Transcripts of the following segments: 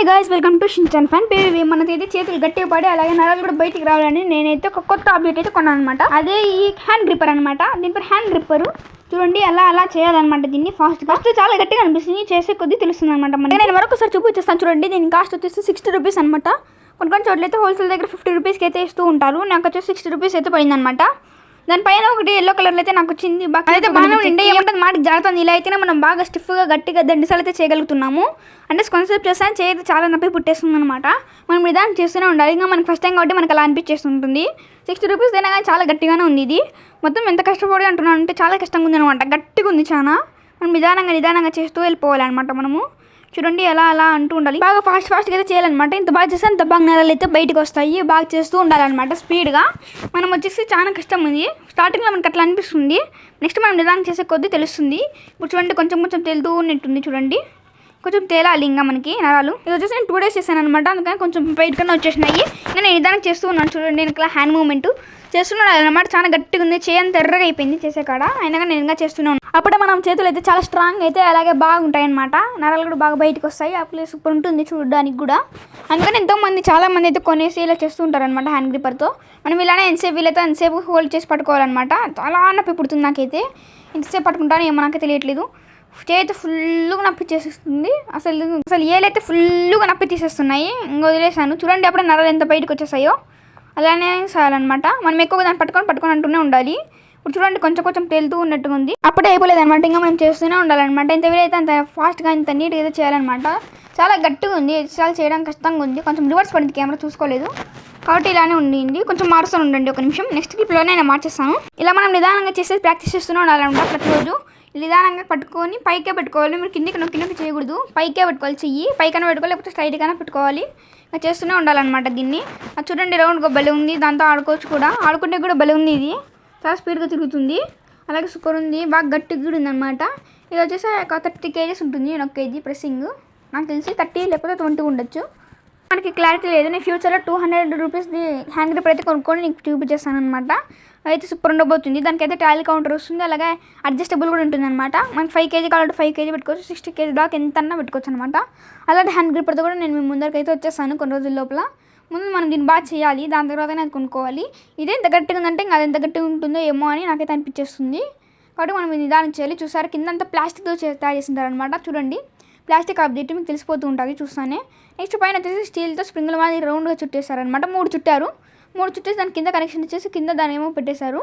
Hi guys, welcome to Shin-chan fan baby. మనకైతే చేతులు గట్టిగా పడి అలాగే నరాలు కూడా బయటికి రావాలని నేనైతే ఒక కొత్త అప్డేట్ అయితే కొన్నాను అనమాట. అదే ఈ హ్యాండ్ గ్రిప్పర్ అనమాట. దీని పేరు హ్యాండ్ గ్రిప్పర్. చూడండి అలా చేయాలన్నమాట. దీన్ని ఫస్ట్ చాలా గట్టిగా అనిపిస్తుంది, చేసే కొద్దీ తెలుస్తుంది అనమాట. నేను మరొకసారి చూపించేస్తాను చూడండి. దీని కాస్ట్ వచ్చేసి 60 రూపీస్ అనమాట. కొన్ని చోట్ల అయితే హోల్సేల్ దగ్గర 50 రూపీస్కి అయితే ఇస్తూ ఉంటారు. నాకు వచ్చేసి 60 రూపీస్ అయితే పడిందనమాట. దానిపైన ఒకటి ఎల్లో కలర్ అయితే నాకు వచ్చింది. అయితే బాగా ఉండే ఏమంటుంది మాటికి జారుతుంది. ఇలా అయితేనే మనం బాగా స్టిఫ్గా గట్టిగా దండిసాలు అయితే చేయగలుగుతున్నాము. అంటే కాన్సెప్ట్ చేస్తాను చేయదు చాలా నొప్పి పుట్టేస్తుంది అనమాట. మనం నిదానం చేస్తూనే ఉండాలి. ఇంకా మనకి ఫస్ట్ టైం కాబట్టి మనకు అలా అనిపించేస్తుంటుంది. 60 రూపీస్ అయినా కానీ చాలా గట్టిగానే ఉంది ఇది. మొత్తం ఎంత కష్టపడి అంటున్నాను అంటే చాలా కష్టంగా ఉంది అనమాట. గట్టిగా ఉంది చాలా. మనం నిదానంగా చేస్తూ వెళ్ళిపోవాలన్నమాట. మనము చూడండి అలా అంటూ ఉండాలి. బాగా ఫాస్ట్గా అయితే చేయాలన్నమాట. ఇంత బాగా చేస్తే అంత బాగా నరాలు అయితే బయటకు వస్తాయి. బాగా చేస్తూ ఉండాలన్నమాట స్పీడ్గా. మనం వచ్చేసి చాలా కష్టం ఉంది. స్టార్టింగ్లో మనకు అట్లా అనిపిస్తుంది. నెక్స్ట్ మనం నిదానం చేసే కొద్దీ తెలుస్తుంది. ఇప్పుడు చూడండి కొంచెం తేలుతూ ఉన్నట్టుంది. చూడండి కొంచెం తేలాలి ఇంకా మనకి నరాలు. ఇది వచ్చేసి నేను 2 days చేశాను అనమాట. అందుకని కొంచెం బయట కన్నా వచ్చేసినాయి. ఇంకా నేను నిదానం చేస్తూ ఉన్నాను. చూడండి నేను ఇట్లా హ్యాండ్ మూవ్మెంట్ చేస్తున్నాను అనమాట. చాలా గట్టిగా ఉంది. చేయంత ఎర్రగా అయిపోయింది చేసే కాడ. అయినా కానీ నేను ఇంకా చేస్తున్నాను. అప్పుడే మనం చేతులు అయితే చాలా స్ట్రాంగ్ అయితే అలాగే బాగుంటాయి అనమాట. నరాలు కూడా బాగా బయటకు వస్తాయి. ఆ ప్లేస్ సూపర్ ఉంటుంది చూడడానికి కూడా. అందుకని చాలా మంది అయితే కొనేసి ఇలా చేస్తూ ఉంటారు అనమాట హ్యాండ్ గ్రిప్పర్తో. మనం ఇలానే ఎంతసేపు హోల్డ్ చేసి పట్టుకోవాలన్నమాట. చాలా నొప్పి పుడుతుంది నాకైతే. ఎంతసేపు పట్టుకుంటానో ఏమో నాకే తెలియట్లేదు. చేతి ఫుల్గా నొప్పి చేసేస్తుంది. అసలు ఏలైతే ఫుల్గా నొప్పి తీసేస్తున్నాయి. ఇంకా వదిలేసాను. చూడండి అప్పుడే నరాలు ఎంత బయటకు వచ్చేసాయో. అలానే చేయాలన్నమాట. మనం ఎక్కువగా దాన్ని పట్టుకొని అంటూనే ఉండాలి. ఇప్పుడు చూడండి కొంచెం తేలుతూ ఉన్నట్టుగా ఉంది. అప్పుడే అయిపోలేదు అనమాట. ఇంకా మనం చేస్తూనే ఉండాలన్నమాట. ఎంత వీలైతే అంత ఫాస్ట్గా ఇంత నీట్గా అయితే చేయాలన్నమాట. చాలా గట్టిగా ఉంది. చాలా చేయడానికి కష్టంగా ఉంది. కొంచెం రివర్స్ పడింది, కెమెరా చూసుకోలేదు కాబట్టి ఇలానే ఉండింది. కొంచెం మారుస్తూ ఉండండి ఒక నిమిషం. నెక్స్ట్ క్లిప్లోనే నేను మార్చేస్తాను. ఇలా మనం నిదానంగా చేసేది ప్రాక్టీస్ చేస్తూనే ఉండాలన్నమాట. ప్రతిరోజు నిదానంగా పట్టుకొని పైకే పెట్టుకోవాలి. మీరు కిందికి నొక్కి చేయకూడదు. పైకే పెట్టుకోవాలి. చెయ్యి పైకైనా పెట్టుకోవాలి, లేకపోతే స్ట్రైట్గానే పెట్టుకోవాలి. ఇంకా చేస్తూనే ఉండాలన్నమాట దీన్ని. చూడండి రౌండ్గా బలే ఉంది. దాంతో ఆడుకోవచ్చు కూడా. ఆడుకుంటే కూడా బలే ఉంది. ఇది చాలా స్పీడ్గా తిరుగుతుంది. అలాగే సూపర్ ఉంది. బాగా గట్టిగా కూడా ఉందన్నమాట. ఇది వచ్చేసి ఒక 30 kgs ఉంటుంది. 1 kg ప్రెస్సింగ్. నాకు తెలిసి 30 లేకపోతే 20 ఉండొచ్చు. మనకి క్లారిటీ లేదు. నేను ఫ్యూచర్లో 200 రూపీస్ది హ్యాండ్ గ్రిప్పర్ అయితే కొనుక్కొని నీకు చూపించేస్తాను అనమాట. అయితే సూపర్ ఉండబోతుంది. దానికైతే టాలీ కౌంటర్ వస్తుంది. అలాగే అడ్జస్టబుల్ కూడా ఉంటుంది అనమాట. మనకి 5 kg కావాలంటే 5 kg పెట్టుకోవచ్చు. 60 kg దాకా ఎంతన్నా పెట్టుకోవచ్చు అనమాట. అలాంటి హ్యాండ్ గ్రిప్పర్తో కూడా నేను మీ ముందరికైతే వచ్చేస్తాను కొన్ని రోజుల లోపల. ముందు మనం దీన్ని బాగా చేయాలి. దాని తర్వాతనే అది కొనుక్కోవాలి. ఇదే ఎంత గట్టిగా ఉందంటే ఇంకా అది ఎంత గట్టిగా ఉంటుందో ఏమో అని నాకైతే అనిపించేస్తుంది. కాబట్టి మనం ఇది నిదానం చేయాలి. చూసారు కింద అంతా ప్లాస్టిక్తో తయారు చేసింటారు అనమాట. చూడండి ప్లాస్టిక్ ఆబ్జెక్ట్ మీకు తెలిసిపోతూ ఉంటుంది చూస్తానే. నెక్స్ట్ పైన వచ్చేసి స్టీల్తో స్ప్రింగుల మాదిరి రౌండ్గా చుట్టేశారనమాట. 3 చుట్టారు. 3 చుట్టేసి దాని కింద కనెక్షన్ ఇచ్చేసి కింద దాని ఏమో పెట్టేశారు.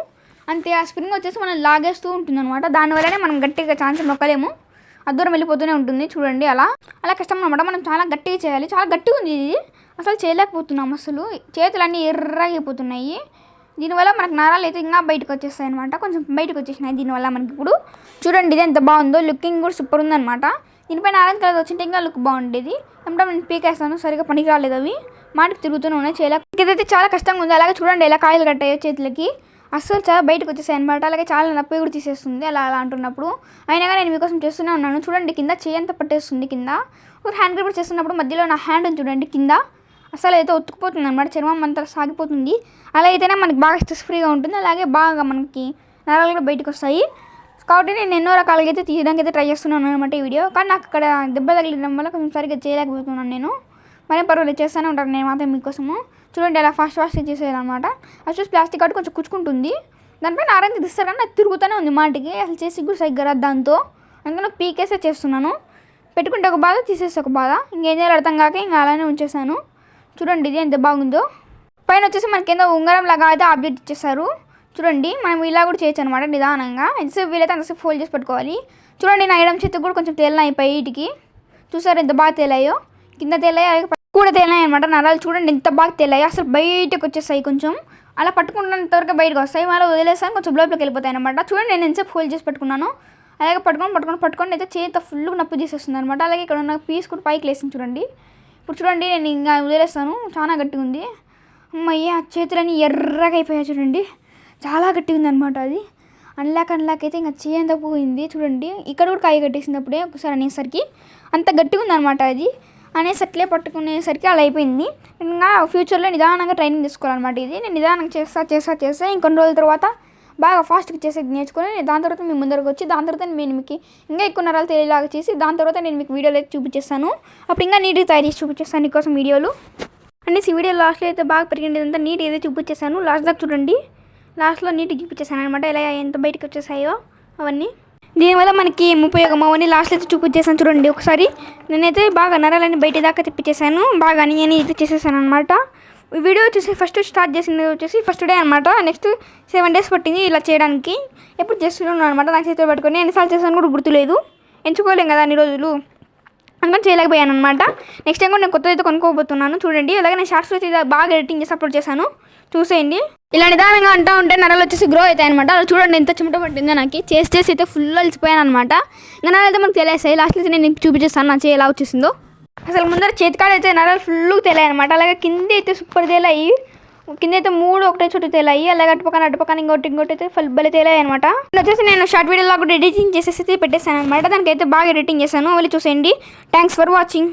అంతే. ఆ స్ప్రింగ్ వచ్చేసి మనం లాగేస్తూ ఉంటుంది అనమాట. దానివల్లనే మనం గట్టిగా ఛాన్స్ నొక్కలేము. దూరం వెళ్ళిపోతూనే ఉంటుంది. చూడండి అలా కష్టం అనమాట. మనం చాలా గట్టిగా చేయాలి. చాలా గట్టిగా ఉంది ఇది. అసలు చేయలేకపోతున్నాం. అసలు చేతులు అన్నీ ఎర్రగా అయిపోతున్నాయి. దీనివల్ల మనకు నరాలు అయితే ఇంకా బయటకు వచ్చేస్తాయి అనమాట. కొంచెం బయటకు వచ్చేసినాయి దీనివల్ల మనకి. ఇప్పుడు చూడండి ఇది ఎంత బాగుందో. లుకింగ్ కూడా సూపర్ ఉందన్నమాట. దీనిపైన ఆరెంజ్ కలర్ వచ్చింటే ఇంకా లుక్ బాగుండేది. అంటే నేను పీకేస్తాను, సరిగా పనికి రాలేదు. అవి మాటికి తిరుగుతూనే ఉన్నాయి. ఇదైతే చాలా కష్టంగా ఉంది. అలాగే చూడండి ఎలా కాయలు కట్టాయో చేతులకి. అస్సలు చాలా బయటకు వచ్చేసాయి అనమాట. అలాగే చాలా నొప్పి కూడా తీసేస్తుంది అలా అంటున్నప్పుడు. అయినా కానీ నేను మీకోసం చేస్తూనే ఉన్నాను. చూడండి కింద చేయంతా పట్టేస్తుంది. కింద ఒక హ్యాండ్ గ్రిప్పర్ చేస్తున్నప్పుడు మధ్యలో నా హ్యాండ్ చూడండి కింద అసలు అయితే ఒత్తుకుపోతుంది అనమాట. చర్మం అంతా సాగిపోతుంది. అలా అయితేనే మనకి బాగా స్ట్రెస్ ఫ్రీగా ఉంటుంది. అలాగే బాగా మనకి నరాలు కూడా బయటకు వస్తాయి. కాబట్టి నేను ఎన్నో రకాలుగా అయితే తీయడానికి అయితే ట్రై చేస్తున్నాను అనమాట ఈ వీడియో. కానీ నాకు అక్కడ దెబ్బ తగిలించడం వల్ల కొంచెం సరిగ్గా చేయలేకపోతున్నాను నేను. మరేం పర్వాలేదు చేస్తూనే ఉంటాను నేను మాత్రం మీకోసము. చూడండి అలా ఫాస్ట్గా చేసేయాలన్నమాట. వచ్చేసి ప్లాస్టిక్ కాబట్టి కొంచెం కుచ్చుకుంటుంది. దానిపైన ఆరెంజ్ తీస్తారు కానీ అది తిరుగుతూనే ఉంది మాటికి. అసలు చేసి కూడా సరిగ్గా రాదు దాంతో. అందుకని పీకేసే చేస్తున్నాను. పెట్టుకుంటే ఒక బాధ, తీసేస్తే ఒక బాధ. ఇంకేం చేయాలి అర్థం కాక ఇంకా అలానే ఉంచేసాను. చూడండి ఇది ఎంత బాగుందో. పైన వచ్చేసి మనకి ఏదో ఉంగరం లాగా అయితే ఆబ్జెక్ట్ ఇచ్చేసారు. చూడండి మనం ఇలా కూడా చేయొచ్చు అనమాట నిదానంగా. ఎంతసేపు వీలైతే అంతసేపు ఫోల్డ్ చేసి పెట్టుకోవాలి. చూడండి నా ఎడమ చేతికి కూడా కొంచెం తేలినాయి పైటికి. చూసారు ఎంత బాగా తేలాయో. కింద తేలాయి అలాగే కూడా తేలినాయి అనమాట. నరాలు చూడండి ఎంత బాగా తేలాయి. అసలు బయటకు వచ్చేస్తాయి. కొంచెం అలా పట్టుకున్నంత వరకు బయటకు వస్తాయి. మళ్ళీ వదిలేసాను కొంచెం లోపలికి వెళ్ళిపోతాయి అనమాట. చూడండి నేను ఎంతసేపు ఫోల్డ్ చేసి పెట్టుకున్నాను. అలాగే పట్టుకొని అయితే చేతితో ఫుల్గా నొప్పి తీసేస్తుంది అనమాట. అలాగే ఇక్కడ ఉన్న పీస్ కూడా పైకి లేసింది చూడండి. ఇప్పుడు చూడండి నేను ఇంకా వదిలేస్తాను. చాలా గట్టిగా ఉంది. అమ్మయ్య చేతులన్నీ ఎర్రగా అయిపోయాయి చూడండి. చాలా గట్టిగా ఉంది అనమాట అది. అన్లాక్ అయితే ఇంకా చేయంత పోయింది. చూడండి ఇక్కడ కూడా కాయ కట్టేసింది అప్పుడే ఒకసారి అనేసరికి. అంత గట్టిగా ఉందన్నమాట అది. అనేసరికే పట్టుకునేసరికి అలా అయిపోయింది. ఇంకా ఫ్యూచర్లో నిదానంగా ట్రైనింగ్ తీసుకోవాలన్నమాట. ఇది నేను నిదానంగా చేస్తా ఇంకొన్ని రోజుల తర్వాత బాగా ఫాస్ట్గా చేసేది నేర్చుకొని దాని తర్వాత మీ ముందరకు వచ్చి దాని తర్వాత నేను మీకు ఇంకా ఎక్కువ నరాలు తెలియలాగా చేసి దాని తర్వాత నేను మీకు వీడియోలో అయితే చూపించేస్తాను. అప్పుడు ఇంకా నీట్గా తయారు చేసి చూపించేస్తాను నీకోసం వీడియోలు. అండ్ ఈ వీడియో లాస్ట్లో అయితే బాగా పెరిగిందంతా నీట్ ఏదైతే చూపించేసాను. లాస్ట్ దాకా చూడండి, లాస్ట్లో నీట్గా చూపించేసాను అనమాట, ఎలా ఎంత బయటకు వచ్చేసాయో అవన్నీ. దీనివల్ల మనకి ఉపయోగం అవన్నీ లాస్ట్లో అయితే చూపించేసాను చూడండి ఒకసారి. నేనైతే బాగా నరాలన్నీ బయట దాకా తిప్పించేసాను, బాగా నేను అయితే చేసేసాను అనమాట. ఈ వీడియో వచ్చేసి ఫస్ట్ స్టార్ట్ చేసింది వచ్చేసి ఫస్ట్ డే అనమాట. నెక్స్ట్ 7 days పట్టింది ఇలా చేయడానికి. ఎప్పుడు చేస్తున్నాను అనమాట, నాకు చేతిలో పట్టుకొని ఎన్నిసార్లు చేశాను కూడా గుర్తులేదు, ఎంచుకోలేం కదా అన్ని రోజులు, అందుకని చేయలేకపోయాను అనమాట. నెక్స్ట్ టైం కూడా నేను కొత్తది అయితే కొనుక్కోబోతున్నాను చూడండి. అలాగే నేను షార్ట్స్ అయితే బాగా ఎడిటింగ్ చేసి అప్లోడ్ చేశాను, చూసేయండి. ఇలా నిదానంగా అంటూ ఉంటే నరాలు వచ్చేసి గ్రో అవుతాయి అనమాట. అలా చూడండి ఎంత చెమట పట్టిందో నాకు, చేసి అయితే ఫుల్ అలిసిపోయాను అనమాట. ఇంకా నరాలు అయితే మనకు తెలియస్తాయి, లాస్ట్లో అయితే నేను చూపించేస్తాను నా చేయి ఎలా వచ్చేసిందో. అసలు ముందర చేతికాడ అయితే నరాలు ఫుల్గా తెలియాయి అనమాట. అలాగే కింద అయితే సూపర్ తేలాయి, కింద అయితే 3 ఒకటే చోటు తేలాయి. అలాగే అటుపక్కన ఇంకోటి అయితే ఫుల్ బలి తేలాయి అనమాట. వచ్చేసి నేను షార్ట్ వీడియోలో కూడా ఎడిటింగ్ చేసేసి పెట్టేసాను అనమాట. దానికైతే బాగా ఎడిటింగ్ చేశాను, వెళ్ళి చూసేయండి. Thanks for watching.